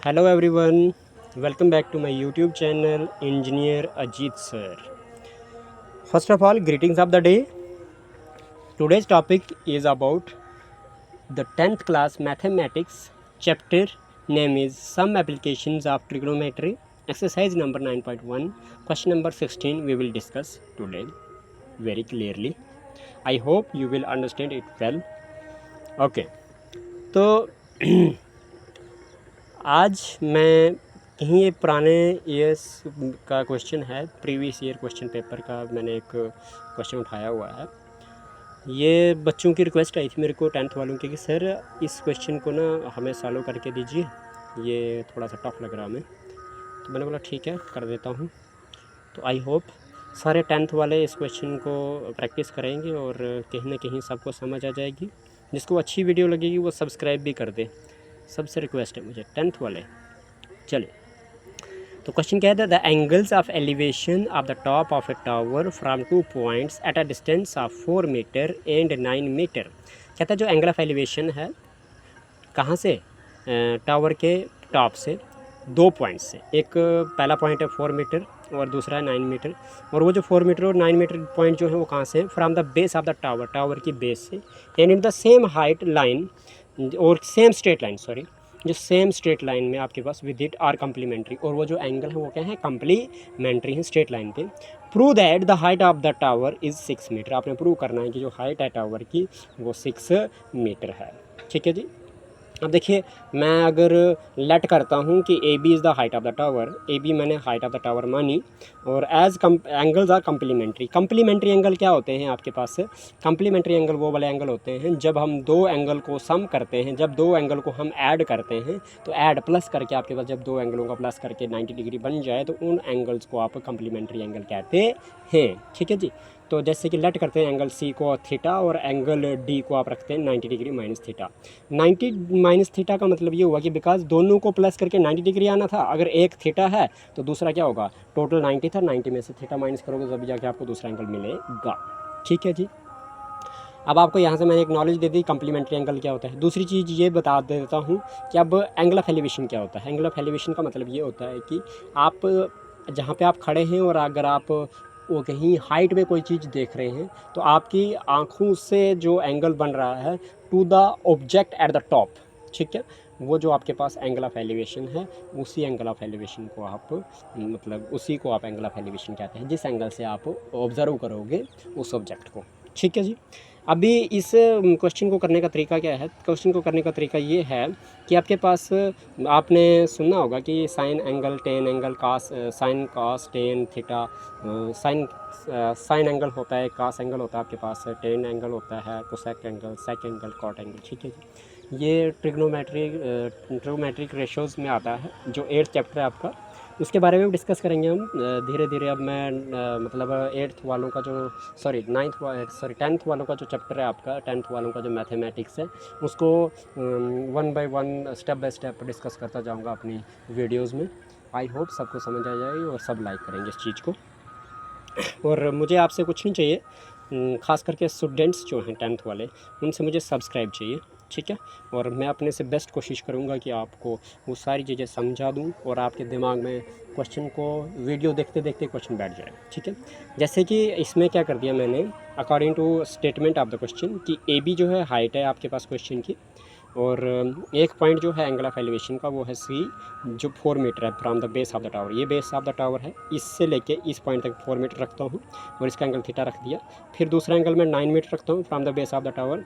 Hello everyone, welcome back to my YouTube channel Engineer Ajit Sir. First of all, greetings of the day. Today's topic is about the 10th class mathematics chapter, name is Some Applications of Trigonometry, exercise number 9.1, question number 16 we will discuss today very clearly. I hope you will understand it well. Okay, तो आज मैं कहीं ये पुराने years का question है, previous year question paper का मैंने एक क्वेश्चन उठाया हुआ है। ये बच्चों की रिक्वेस्ट आई थी मेरे को 10th वालों की कि सर इस क्वेश्चन को ना हमें सॉल्व करके दीजिए, ये थोड़ा सा टफ लग रहा हमें। तो मैंने बोला ठीक है कर देता हूँ। तो आई होप सारे 10th वाले इस क्वेश्चन को प्रैक्टिस करेंगे और कहीं ना कहीं सबको समझ आ जाएगी। जिसको अच्छी वीडियो लगेगी वो सब्सक्राइब भी कर दे, सबसे रिक्वेस्ट है मुझे 10th वाले। चलिए, तो क्वेश्चन क्या है, the angles of elevation of the top of a tower from 2 points at a distance of 4 metre and 9 metre. कहता है जो एंगल ऑफ एलिवेशन है कहाँ से, टावर के टॉप से 2 पॉइंट से, एक पहला पॉइंट है 4 मीटर और दूसरा है 9 मीटर। और वो जो 4 मीटर और 9 मीटर पॉइंट जो है वो कहाँ से, from the base of the tower, tower की बेस से, and in the same height line और सेम स्ट्रेट लाइन, सॉरी जो सेम स्ट्रेट लाइन में आपके पास विद इट आर कम्प्लीमेंट्री, और वो जो एंगल है वो क्या है, कम्प्लीमेंट्री है स्ट्रेट लाइन पे। Prove that the height of the tower is 6 metre. आपने प्रूव करना है कि जो हाइट है टावर की वो 6 मीटर है। ठीक है जी। अब देखिए, मैं अगर लेट करता हूँ कि A B is the height of the tower, A B मैंने हाइट ऑफ द टावर मानी, और as angles are complementary. Complementary angle क्या होते हैं आपके पास, कम्प्लीमेंट्री एंगल वो वाले एंगल होते हैं जब हम दो एंगल को सम करते हैं, जब दो एंगल को हम ऐड करते हैं, तो ऐड प्लस करके आपके पास जब दो एंगलों का प्लस करके 90 डिग्री बन जाए तो उन एंगल्स को आप कम्प्लीमेंट्री एंगल कहते हैं। ठीक है जी। तो जैसे कि लेट करते हैं एंगल सी को थीटा और एंगल डी को आप रखते हैं 90 degree minus theta. 90 minus theta का मतलब ये हुआ कि बिकॉज दोनों को प्लस करके 90 डिग्री आना था, अगर एक थीटा है तो दूसरा क्या होगा, टोटल 90 था, 90 में से थीटा माइनस करोगे तभी जाके आपको दूसरा एंगल मिलेगा। ठीक है जी। अब आपको यहाँ से मैंने एक नॉलेज दे दी कम्प्लीमेंट्री एंगल क्या होता है। दूसरी चीज़ ये बता देता हूँ कि अब एंगल ऑफ एलिवेशन क्या होता है। एंगल ऑफ एलिवेशन का मतलब ये होता है कि आप जहाँ पे आप खड़े हैं और अगर आप वो कहीं हाइट में कोई चीज़ देख रहे हैं तो आपकी आँखों से जो एंगल बन रहा है to the object at the top, ठीक है, वो जो आपके पास एंगल ऑफ एलिवेशन है उसी एंगल ऑफ एलिवेशन को आप मतलब उसी को आप एंगल ऑफ एलिवेशन कहते हैं, जिस एंगल से आप ऑब्जर्व करोगे उस ऑब्जेक्ट को। ठीक है जी। अभी इस क्वेश्चन को करने का तरीका क्या है, क्वेश्चन को करने का तरीका ये है कि आपके पास आपने सुना होगा कि साइन एंगल, टेन एंगल, कास, साइन कास टेन थीटा, साइन एंगल होता है, कास एंगल होता है आपके पास, टेन एंगल होता है, कोसेक एंगल, सेक एंगल, कॉट एंगल। ठीक है जी। ये ट्रिग्नोमेट्रिक रेशोज़ में आता है, जो 8th चैप्टर है आपका, उसके बारे में भी डिस्कस करेंगे हम धीरे धीरे। अब मैं मतलब 8th वालों का जो सॉरी 10th वालों का जो चैप्टर है आपका, 10th वालों का जो मैथमेटिक्स है उसको 1 by 1 step by step discuss करता जाऊंगा अपनी वीडियोज़ में। आई होप सबको समझ आ जाएगी और सब लाइक करेंगे इस चीज़ को। और मुझे आपसे कुछ नहीं चाहिए, ख़ास करके स्टूडेंट्स जो हैं 10th वाले, उनसे मुझे सब्सक्राइब चाहिए। ठीक है। और मैं अपने से बेस्ट कोशिश करूँगा कि आपको वो सारी चीज़ें समझा दूँ और आपके दिमाग में क्वेश्चन को वीडियो देखते देखते क्वेश्चन बैठ जाए। ठीक है। जैसे कि इसमें क्या कर दिया मैंने, according to statement of the question कि ए बी जो है हाइट है आपके पास क्वेश्चन की, और एक पॉइंट जो है एंगल ऑफ एलिवेशन का वो है सी, जो 4 मीटर है from the base of the tower. ये बेस ऑफ द टावर है, इससे लेके इस पॉइंट तक 4 मीटर रखता हूँ और इसका एंगल थीटा रख दिया। फिर दूसरा एंगल मैं 9 मीटर रखता हूँ from the base of the tower,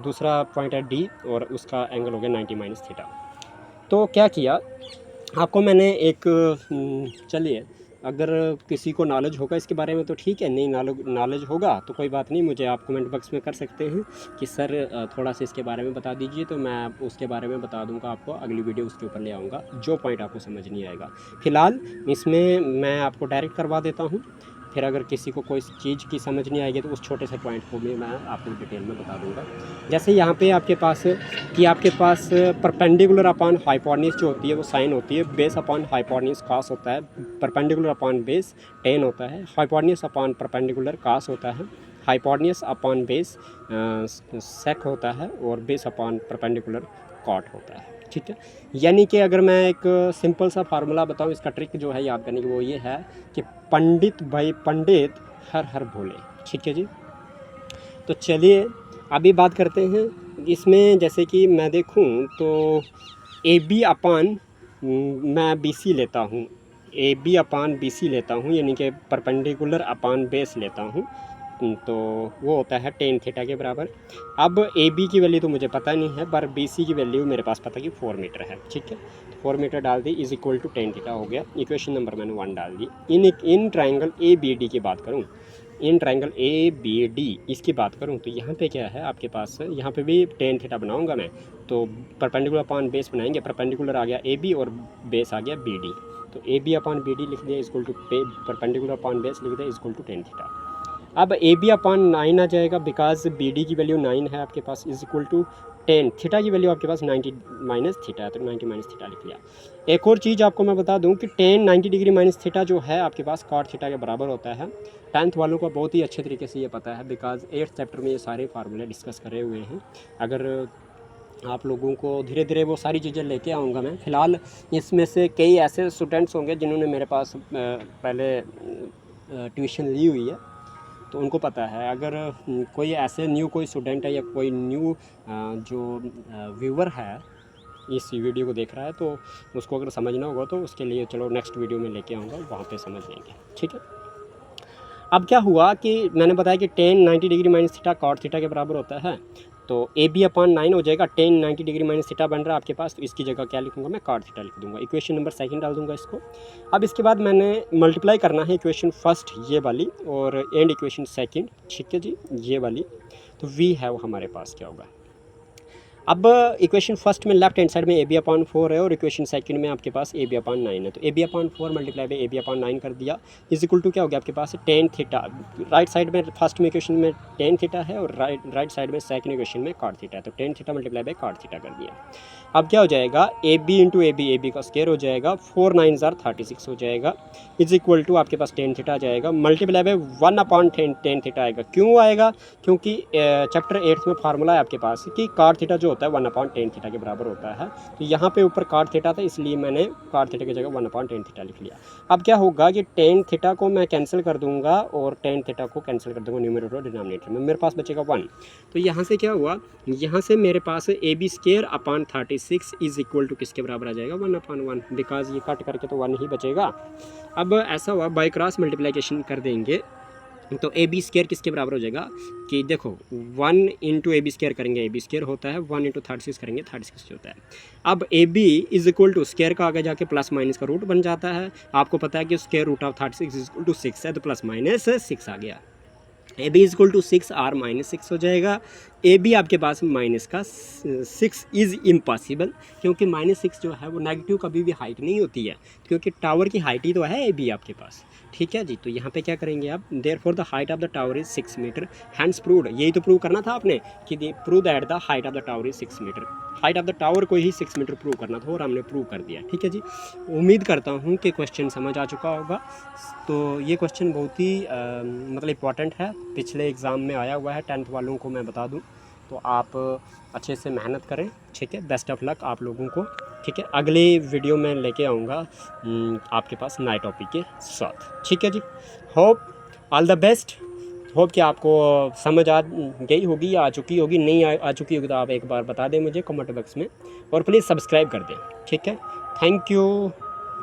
दूसरा पॉइंट है डी और उसका एंगल हो गया 90 माइनस थीटा। तो क्या किया आपको मैंने एक चलिए, अगर किसी को नॉलेज होगा इसके बारे में तो ठीक है, नहीं नॉलेज होगा तो कोई बात नहीं, मुझे आप कमेंट बॉक्स में कर सकते हैं कि सर थोड़ा सा इसके बारे में बता दीजिए, तो मैं उसके बारे में बता दूंगा आपको, अगली वीडियो उसके ऊपर ले आऊँगा जो पॉइंट आपको समझ नहीं आएगा। फ़िलहाल इसमें मैं आपको डायरेक्ट करवा देता हूँ, फिर अगर किसी को कोई चीज़ की समझ नहीं आएगी तो उस छोटे से पॉइंट को भी मैं आपको डिटेल में बता दूंगा। जैसे यहाँ पे आपके पास कि आपके पास परपेंडिकुलर अपॉन हाइपोटेन्यूज जो होती है वो साइन होती है, बेस अपॉन हाइपोटेन्यूज कॉस होता है, परपेंडिकुलर अपॉन बेस टेन होता है, हाइपोटेन्यूज अपॉन परपेंडिकुलर कॉस होता है, हाइपोटेन्यूज अपॉन बेस सेक होता है और बेस अपॉन परपेंडिकुलर कॉट होता है। ठीक है। यानी कि अगर मैं एक सिंपल सा फार्मूला बताऊं इसका, ट्रिक जो है याद करने की, वो ये है कि पंडित भाई पंडित हर हर भोले। ठीक है जी। तो चलिए अभी बात करते हैं इसमें। जैसे कि मैं देखूं तो ए बी अपान मैं बी सी लेता हूँ, A B upon B C लेता हूँ, यानी कि परपेंडिकुलर अपान बेस लेता हूँ, तो वो होता है टेन थीटा के बराबर। अब ए बी की वैल्यू तो मुझे पता नहीं है, पर बी सी की वैल्यू मेरे पास पता कि 4 मीटर है। ठीक है, तो 4 मीटर डाल दी is equal to tan theta हो गया। इक्वेशन नंबर मैंने 1 डाल दी। In triangle A B D की बात करूँ, in triangle A B D इसकी बात करूँ तो यहाँ पे क्या है आपके पास, यहाँ पे भी टेन थीटा बनाऊँगा मैं, तो परपेंडिकुलर अपॉन बेस बनाएंगे। परपेंडिकुलर आ गया ए बी और बेस आ गया बी डी, तो A B upon B D लिख दिया equal to perpendicular upon base लिख दिया इक्वल टू टेन थीटा। अब ए बी अपॉन 9 आ जाएगा, बिकॉज बी डी की वैल्यू 9 है आपके पास, इज इक्वल टू 10 थीटा की वैल्यू आपके पास 90 माइनस थीटा है, तो 90 माइनस थीटा लिख लिया। एक और चीज़ आपको मैं बता दूं कि 90 डिग्री माइनस थीटा जो है आपके पास कॉट थीटा के बराबर होता है। 10th वालों को बहुत ही अच्छे तरीके से ये पता है, बिकॉज 8th चैप्टर में ये सारे फार्मूले डिस्कस करे हुए हैं। अगर आप लोगों को धीरे धीरे वो सारी चीज़ें लेके आऊँगा मैं। फ़िलहाल इसमें से कई ऐसे स्टूडेंट्स होंगे जिन्होंने मेरे पास पहले ट्यूशन ली हुई है, तो उनको पता है। अगर कोई ऐसे न्यू कोई स्टूडेंट है या कोई न्यू जो व्यूवर है इस वीडियो को देख रहा है, तो उसको अगर समझना होगा तो उसके लिए चलो नेक्स्ट वीडियो में लेके आऊँगा, वहाँ पे समझ लेंगे। ठीक है। अब क्या हुआ कि मैंने बताया कि 90 degree minus theta cot theta के बराबर होता है, तो ए बी अपॉन 9 हो जाएगा। 90 डिग्री माइनस थीटा बन रहा है आपके पास, तो इसकी जगह क्या लिखूंगा मैं, कॉट थीटा लिख दूंगा। इक्वेशन नंबर 2 डाल दूंगा इसको। अब इसके बाद मैंने मल्टीप्लाई करना है इक्वेशन फर्स्ट ये वाली और एंड इक्वेशन सेकंड। ठीक है जी, ये वाली, तो वी है वो हमारे पास क्या होगा। अब इक्वेशन फर्स्ट में लेफ्ट हैंड साइड में ए बी अपॉन 4 है और इक्वेशन सेकंड में आपके पास ए बी अपॉन 9 है, तो A B upon 4 multiply by A B upon 9 कर दिया इज इक्वल टू क्या हो गया आपके पास, टेन थीटा। राइट साइड में फर्स्ट में इक्वेशन में टेन थीटा है और राइट साइड में सेकंड इक्वेशन में कॉट थीटा है, तो tan theta multiply by cot theta कर दिया। अब क्या हो जाएगा, A B into A B का स्क्वायर हो जाएगा, 4 9 36 हो जाएगा, इज इक्वल टू आपके पास टेन थीटा आ जाएगा, multiply by 1 upon tan theta आएगा। क्यों आएगा, क्योंकि चैप्टर 8 में फार्मूला है आपके पास कि कॉट थीटा जो होता है 1 अपॉन टेन थीटा के बराबर होता है, तो यहाँ पे ऊपर कॉट थीटा था इसलिए मैंने कॉट थीटा की जगह 1 अपॉन टेन थीटा लिख लिया। अब क्या होगा कि टेन थीटा को मैं कैंसिल कर दूंगा और टेन थीटा को कैंसिल कर दूंगा न्यूमरेटर और डिनोमिनेटर में, मेरे पास बचेगा 1। तो यहाँ से क्या हुआ, यहाँ से मेरे पास A B square upon 36 is equal to किसके बराबर आ जाएगा, 1 अपॉन 1, बिकॉज ये कट करके तो 1 ही बचेगा। अब ऐसा हुआ बाय क्रॉस मल्टीप्लिकेशन कर देंगे तो ए बी स्क्वायर किसके बराबर हो जाएगा कि देखो 1 इंटू ए बी स्क्वायर करेंगे, ए बी स्क्वायर होता है 1 इंटू 36 करेंगे 36 होता है। अब A B is equal to square का आगे जाके प्लस माइनस का रूट बन जाता है। आपको पता है कि square root of 36 is equal to 6 है, तो प्लस माइनस 6 आ गया। A B is equal to 6 or minus 6 हो जाएगा। ए बी आपके पास माइनस का 6 इज़ इम्पॉसिबल, क्योंकि -6 जो है वो नेगेटिव कभी भी हाइट नहीं होती है, क्योंकि टावर की हाइट ही तो है ए बी आपके पास। ठीक है जी, तो यहाँ पे क्या करेंगे आप, therefore the height of the tower is 6 metre, hence proved. यही तो प्रूव करना था आपने कि prove that the height of the tower is 6 metre. Height of the tower को ही 6 मीटर प्रूव करना था और हमने प्रूव कर दिया। ठीक है जी, उम्मीद करता हूँ कि क्वेश्चन समझ आ चुका होगा। तो ये क्वेश्चन बहुत ही मतलब इम्पॉर्टेंट है, पिछले एग्ज़ाम में आया हुआ है। 10th वालों को मैं बता दूं, तो आप अच्छे से मेहनत करें। ठीक है, बेस्ट ऑफ लक आप लोगों को। ठीक है, अगले वीडियो में लेके आऊँगा आपके पास नए टॉपिक के साथ। ठीक है जी, hope all the best. Hope कि आपको समझ आ गई होगी या आ चुकी होगी, नहीं आ चुकी होगी तो आप एक बार बता दें मुझे कमेंट बॉक्स में, और प्लीज़ सब्सक्राइब कर दें। ठीक है, थैंक यू।